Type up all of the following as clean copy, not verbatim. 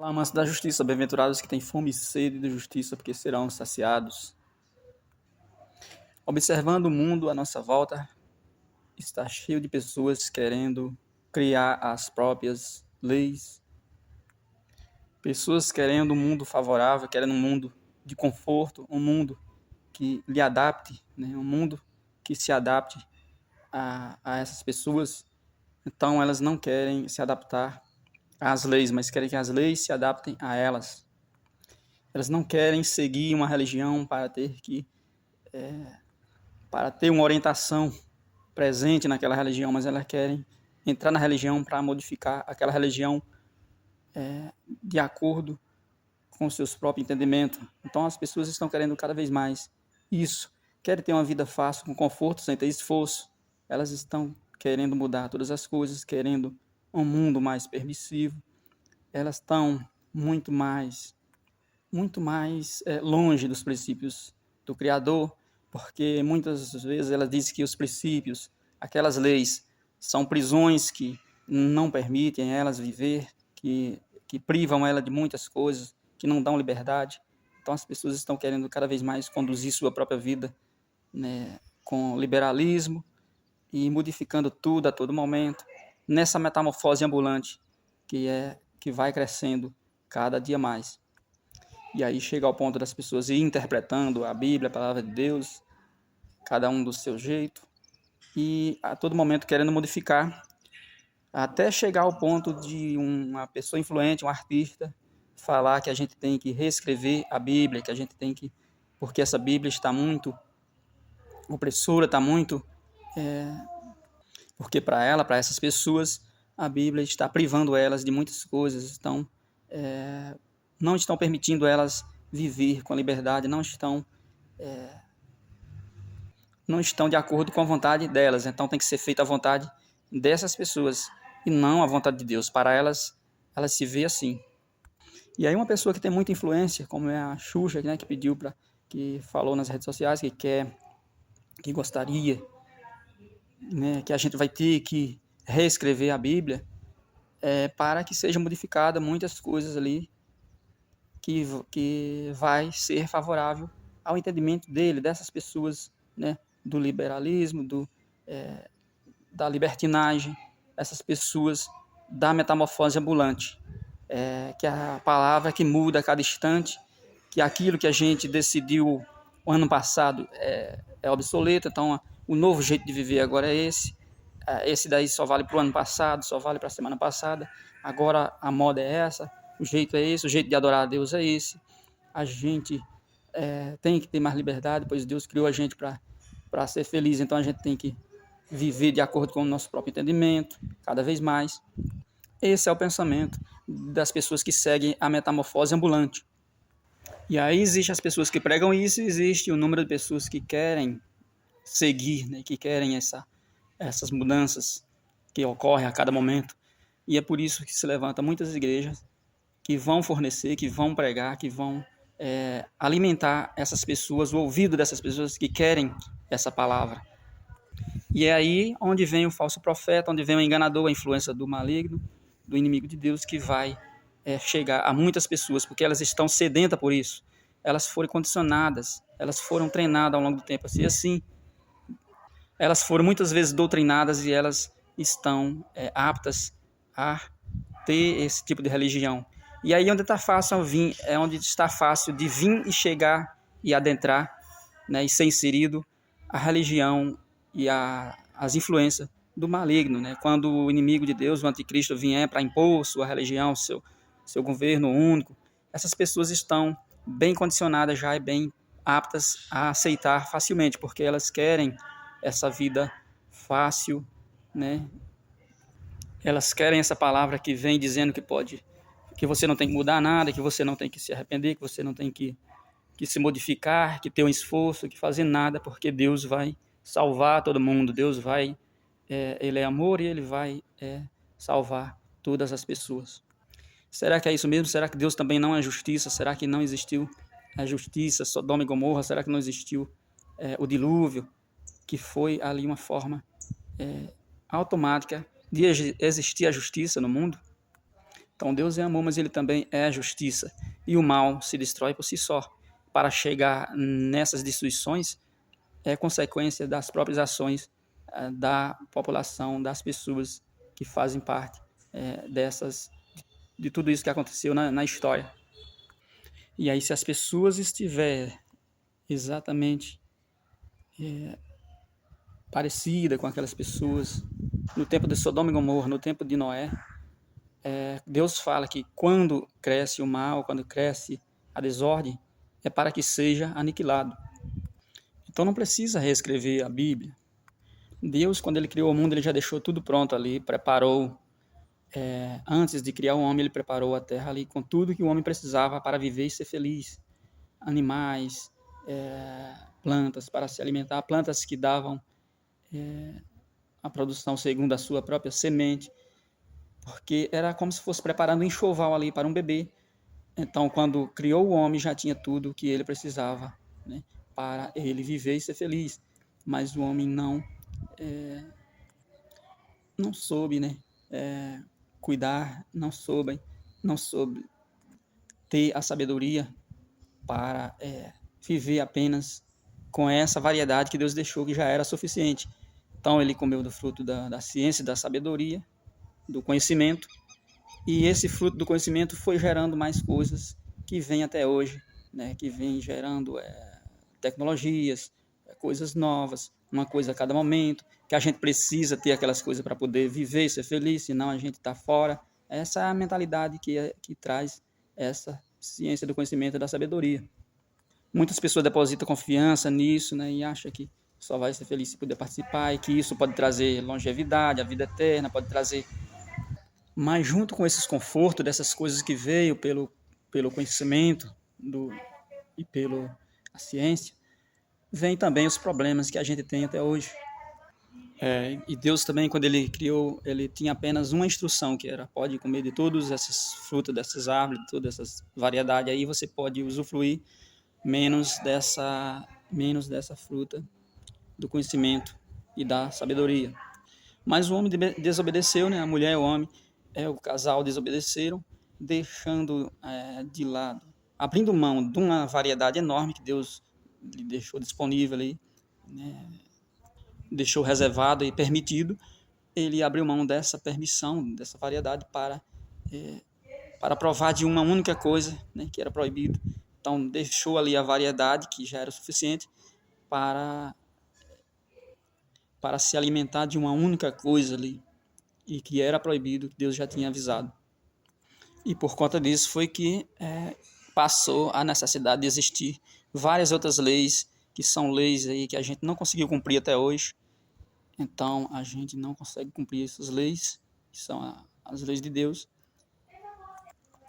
Amantes da justiça, bem-aventurados que têm fome e sede de justiça, porque serão saciados. Observando o mundo à nossa volta, está cheio de pessoas querendo criar as próprias leis, pessoas querendo um mundo favorável, querendo um mundo de conforto, um mundo que lhe adapte, né? Um mundo que se adapte a essas pessoas. Então, elas não querem se adaptar às leis, mas querem que as leis se adaptem a elas. Elas não querem seguir uma religião para ter uma orientação presente naquela religião, mas elas querem entrar na religião para modificar aquela religião de acordo com seus próprios entendimentos. Então as pessoas estão querendo cada vez mais isso, querem ter uma vida fácil, com conforto, sem ter esforço. Elas estão querendo mudar todas as coisas, querendo um mundo mais permissivo. Elas estão muito mais longe dos princípios do Criador, porque muitas vezes ela diz que os princípios, aquelas leis, são prisões que não permitem elas viver, que privam ela de muitas coisas, que não dão liberdade. Então as pessoas estão querendo cada vez mais conduzir sua própria vida, né, com liberalismo e modificando tudo a todo momento, nessa metamorfose ambulante que vai crescendo cada dia mais. E aí chega ao ponto das pessoas ir interpretando a Bíblia, a palavra de Deus, cada um do seu jeito, e a todo momento querendo modificar, até chegar ao ponto de uma pessoa influente, um artista, falar que a gente tem que reescrever a Bíblia, que a gente tem que, porque essa Bíblia está muito opressora, está muito, porque para essas pessoas, a Bíblia está privando elas de muitas coisas, não estão permitindo elas viver com liberdade, não estão de acordo com a vontade delas. Então tem que ser feita a vontade dessas pessoas e não a vontade de Deus. Para elas se vê assim. E aí uma pessoa que tem muita influência, como é a Xuxa, né, que falou nas redes sociais que gostaria, né, que a gente vai ter que reescrever a Bíblia, para que seja modificada muitas coisas ali que vai ser favorável ao entendimento dessas pessoas, né, do liberalismo, da libertinagem, essas pessoas da metamorfose ambulante, que é a palavra que muda a cada instante, que aquilo que a gente decidiu o ano passado é obsoleto, então o novo jeito de viver agora é esse daí só vale para o ano passado, só vale para a semana passada, agora a moda é essa, o jeito é esse, o jeito de adorar a Deus é esse, a gente tem que ter mais liberdade, pois Deus criou a gente para ser feliz, então a gente tem que viver de acordo com o nosso próprio entendimento, cada vez mais. Esse é o pensamento das pessoas que seguem a metamorfose ambulante. E aí existe as pessoas que pregam isso, e existe o número de pessoas que querem seguir, né, que querem essas mudanças que ocorrem a cada momento. E é por isso que se levanta muitas igrejas que vão fornecer, que vão pregar, que vão alimentar essas pessoas, o ouvido dessas pessoas que querem essa palavra. E é aí onde vem o falso profeta, onde vem o enganador, a influência do maligno, do inimigo de Deus, que vai chegar a muitas pessoas, porque elas estão sedentas por isso. Elas foram condicionadas, elas foram treinadas ao longo do tempo. Assim, elas foram muitas vezes doutrinadas e elas estão aptas a ter esse tipo de religião. E aí onde está fácil vir, onde está fácil de vir e chegar e adentrar, né, e ser inserido a religião e as influências do maligno, né? Quando o inimigo de Deus, o anticristo, vier para impor sua religião, seu governo único, essas pessoas estão bem condicionadas já e bem aptas a aceitar facilmente, porque elas querem essa vida fácil, né? Elas querem essa palavra que vem dizendo que você não tem que mudar nada, que você não tem que se arrepender, que você não tem que se modificar, que ter um esforço, que fazer nada, porque Deus vai salvar todo mundo, Deus vai, Ele é amor e Ele vai salvar todas as pessoas. Será que é isso mesmo? Será que Deus também não é justiça? Será que não existiu a justiça, Sodoma e Gomorra? Será que não existiu o dilúvio, que foi ali uma forma automática de existir a justiça no mundo? Então Deus é amor, mas ele também é justiça. E o mal se destrói por si só. Para chegar nessas destruições é consequência das próprias ações da população, das pessoas que fazem parte de tudo isso que aconteceu na história. E aí, se as pessoas estiverem exatamente parecida com aquelas pessoas no tempo de Sodoma e Gomorra, no tempo de Noé, Deus fala que quando cresce o mal, quando cresce a desordem, é para que seja aniquilado. Então não precisa reescrever a Bíblia. Deus, quando ele criou o mundo, ele já deixou tudo pronto ali, preparou. Antes de criar o homem, ele preparou a terra ali com tudo que o homem precisava para viver e ser feliz. Animais, plantas para se alimentar, plantas que davam a produção segundo a sua própria semente, porque era como se fosse preparando um enxoval ali para um bebê. Então, quando criou o homem, já tinha tudo o que ele precisava, né, para ele viver e ser feliz. Mas o homem não soube, né, cuidar, não soube ter a sabedoria para viver apenas com essa variedade que Deus deixou, que já era suficiente. Então, ele comeu do fruto da ciência, da sabedoria, do conhecimento, e esse fruto do conhecimento foi gerando mais coisas que vem até hoje, né? Que vem gerando tecnologias, coisas novas, uma coisa a cada momento, que a gente precisa ter aquelas coisas para poder viver e ser feliz, senão a gente está fora. Essa é a mentalidade que traz essa ciência do conhecimento e da sabedoria. Muitas pessoas depositam confiança nisso, né? E acham que só vai ser feliz se puder participar e que isso pode trazer longevidade, a vida eterna, pode trazer. Mas junto com esses confortos, dessas coisas que veio pelo conhecimento e pela ciência, vem também os problemas que a gente tem até hoje. E Deus também, quando ele criou, ele tinha apenas uma instrução, que era: pode comer de todas essas frutas, dessas árvores, todas essas variedades, aí você pode usufruir menos dessa fruta do conhecimento e da sabedoria. Mas o homem desobedeceu, né? A mulher e o homem, o casal desobedeceram, deixando de lado, abrindo mão de uma variedade enorme que Deus lhe deixou disponível ali, né? Deixou reservado e permitido. Ele abriu mão dessa permissão, dessa variedade para provar de uma única coisa, né, que era proibido. Então deixou ali a variedade, que já era suficiente, para se alimentar de uma única coisa ali, e que era proibido, que Deus já tinha avisado. E por conta disso foi que passou a necessidade de existir várias outras leis, que são leis aí que a gente não conseguiu cumprir até hoje. Então a gente não consegue cumprir essas leis, que são as leis de Deus.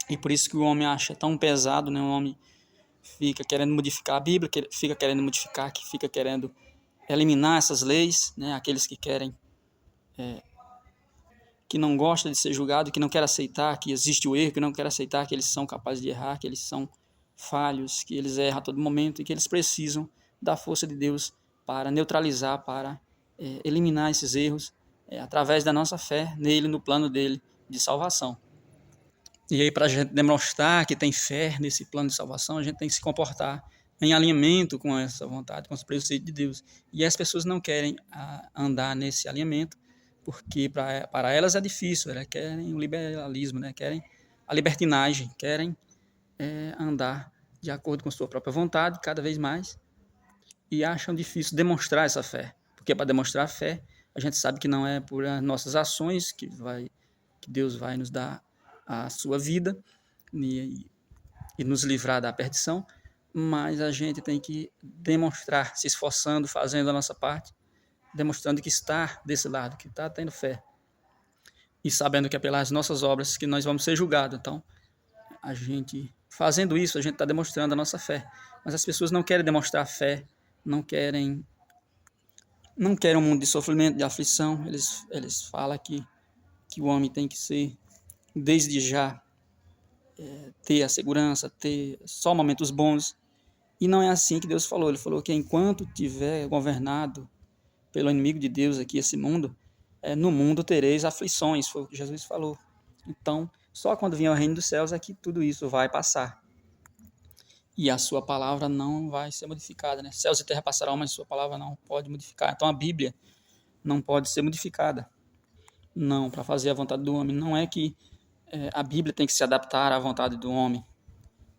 E por isso que o homem acha tão pesado, né? O homem fica querendo modificar a Bíblia, fica querendo modificar, que fica querendo eliminar essas leis, né? Aqueles que querem, que não gostam de ser julgado, que não querem aceitar que existe o erro, que não querem aceitar que eles são capazes de errar, que eles são falhos, que eles erram a todo momento e que eles precisam da força de Deus para neutralizar, para eliminar esses erros através da nossa fé nele, no plano dele de salvação. E aí, para a gente demonstrar que tem fé nesse plano de salvação, a gente tem que se comportar em alinhamento com essa vontade, com os preceitos de Deus. E as pessoas não querem andar nesse alinhamento, porque para elas é difícil, elas querem o liberalismo, né? Querem a libertinagem, querem andar de acordo com a sua própria vontade, cada vez mais, e acham difícil demonstrar essa fé. Porque para demonstrar a fé, a gente sabe que não é por nossas ações que Deus vai nos dar a sua vida e nos livrar da perdição, mas a gente tem que demonstrar, se esforçando, fazendo a nossa parte, demonstrando que está desse lado, que está tendo fé, e sabendo que é pelas nossas obras que nós vamos ser julgados. Então, a gente fazendo isso, a gente está demonstrando a nossa fé. Mas as pessoas não querem demonstrar fé, não querem um mundo de sofrimento, de aflição. Eles falam que o homem tem que ser, desde já, ter a segurança, ter só momentos bons. E não é assim que Deus falou. Ele falou que enquanto tiver governado pelo inimigo de Deus aqui, esse mundo, no mundo tereis aflições, foi o que Jesus falou. Então, Só quando vier o reino dos céus é que tudo isso vai passar. E a sua palavra não vai ser modificada, né? Céus e terra passarão, mas sua palavra não pode modificar. Então a Bíblia não pode ser modificada. Não, para fazer a vontade do homem. Não é que a Bíblia tem que se adaptar à vontade do homem,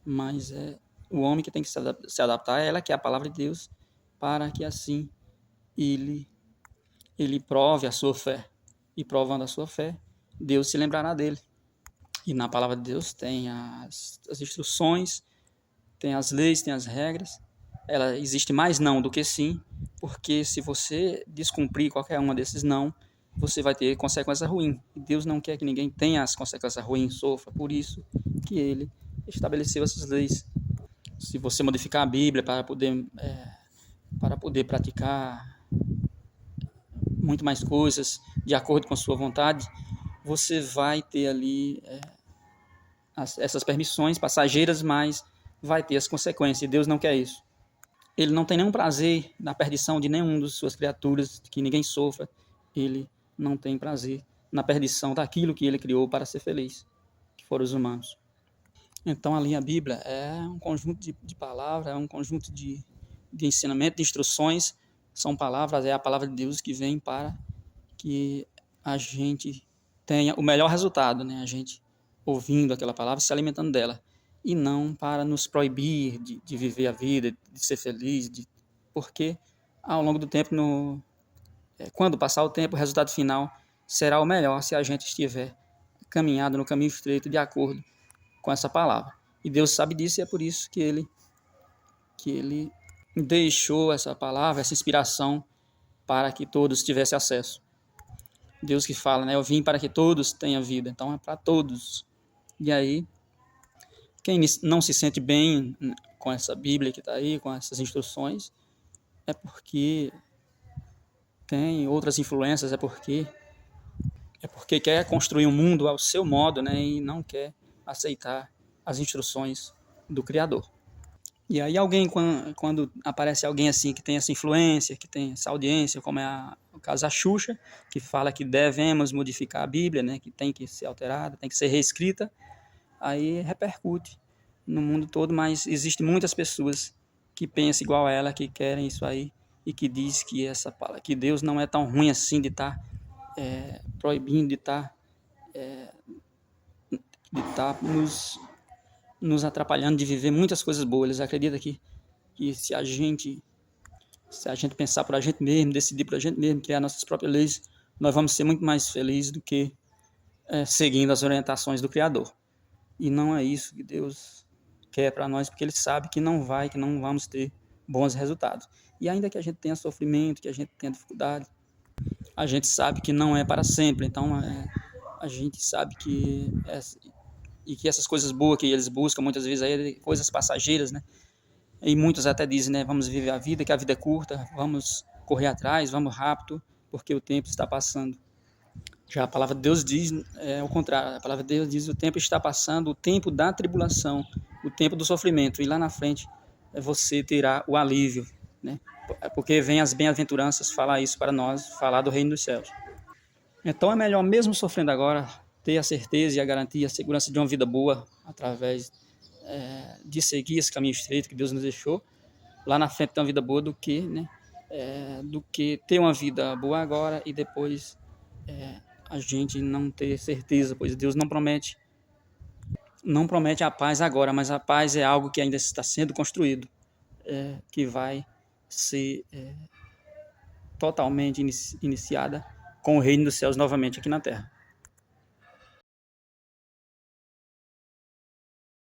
mas é o homem que tem que se adaptar a ela, que é a palavra de Deus, para que assim ele prove a sua fé. E provando a sua fé, Deus se lembrará dele. E na palavra de Deus tem as instruções, tem as leis, tem as regras. Ela existe mais não do que sim, porque se você descumprir qualquer uma desses não, você vai ter consequência ruim. E Deus não quer que ninguém tenha as consequências ruins, sofra. Por isso que ele estabeleceu essas leis. Se você modificar a Bíblia para poder praticar muito mais coisas de acordo com a sua vontade, você vai ter ali essas permissões passageiras, mas vai ter as consequências. E Deus não quer isso. Ele não tem nenhum prazer na perdição de nenhum de suas criaturas, que ninguém sofra. Ele não tem prazer na perdição daquilo que ele criou para ser feliz, que foram os humanos. Então, ali a Bíblia é um conjunto de palavras, é um conjunto de ensinamento, de instruções. São palavras, é a palavra de Deus que vem para que a gente tenha o melhor resultado, né? A gente ouvindo aquela palavra, se alimentando dela. E não para nos proibir de viver a vida, de ser feliz, porque ao longo do tempo, quando passar o tempo, o resultado final será o melhor se a gente estiver caminhado no caminho estreito de acordo com essa palavra. E Deus sabe disso e é por isso que ele deixou essa palavra, essa inspiração para que todos tivessem acesso. Deus que fala, né? Eu vim para que todos tenham vida. Então é para todos. E aí, quem não se sente bem com essa Bíblia que está aí, com essas instruções, é porque tem outras influências, é porque quer construir um mundo ao seu modo, né? E não quer aceitar as instruções do Criador. E aí alguém, quando aparece alguém assim que tem essa influência, que tem essa audiência, como é o caso da Xuxa, que fala que devemos modificar a Bíblia, né, que tem que ser alterada, tem que ser reescrita, aí repercute no mundo todo, mas existem muitas pessoas que pensam igual a ela, que querem isso aí, e que diz que Deus não é tão ruim assim de estar proibindo, de estar nos atrapalhando de viver muitas coisas boas. Eles acreditam que se a gente pensar por a gente mesmo, decidir por a gente mesmo, criar nossas próprias leis, nós vamos ser muito mais felizes do que seguindo as orientações do Criador. E não é isso que Deus quer para nós, porque Ele sabe que não vamos ter bons resultados. E ainda que a gente tenha sofrimento, que a gente tenha dificuldade, a gente sabe que não é para sempre. Então, a gente sabe que essas coisas boas que eles buscam, muitas vezes, aí, coisas passageiras, né? E muitos até dizem, né, vamos viver a vida, que a vida é curta, vamos correr atrás, vamos rápido, porque o tempo está passando. Já a palavra de Deus diz o contrário. A palavra de Deus diz o tempo está passando, o tempo da tribulação, o tempo do sofrimento. E lá na frente você terá o alívio, né? Porque vem as bem-aventuranças falar isso para nós, falar do reino dos céus. Então é melhor, mesmo sofrendo agora, ter a certeza e a garantia, a segurança de uma vida boa, através de seguir esse caminho estreito que Deus nos deixou, lá na frente ter uma vida boa, do que ter uma vida boa agora e depois a gente não ter certeza, pois Deus não promete a paz agora, mas a paz é algo que ainda está sendo construído, que vai ser totalmente iniciada com o reino dos céus novamente aqui na terra.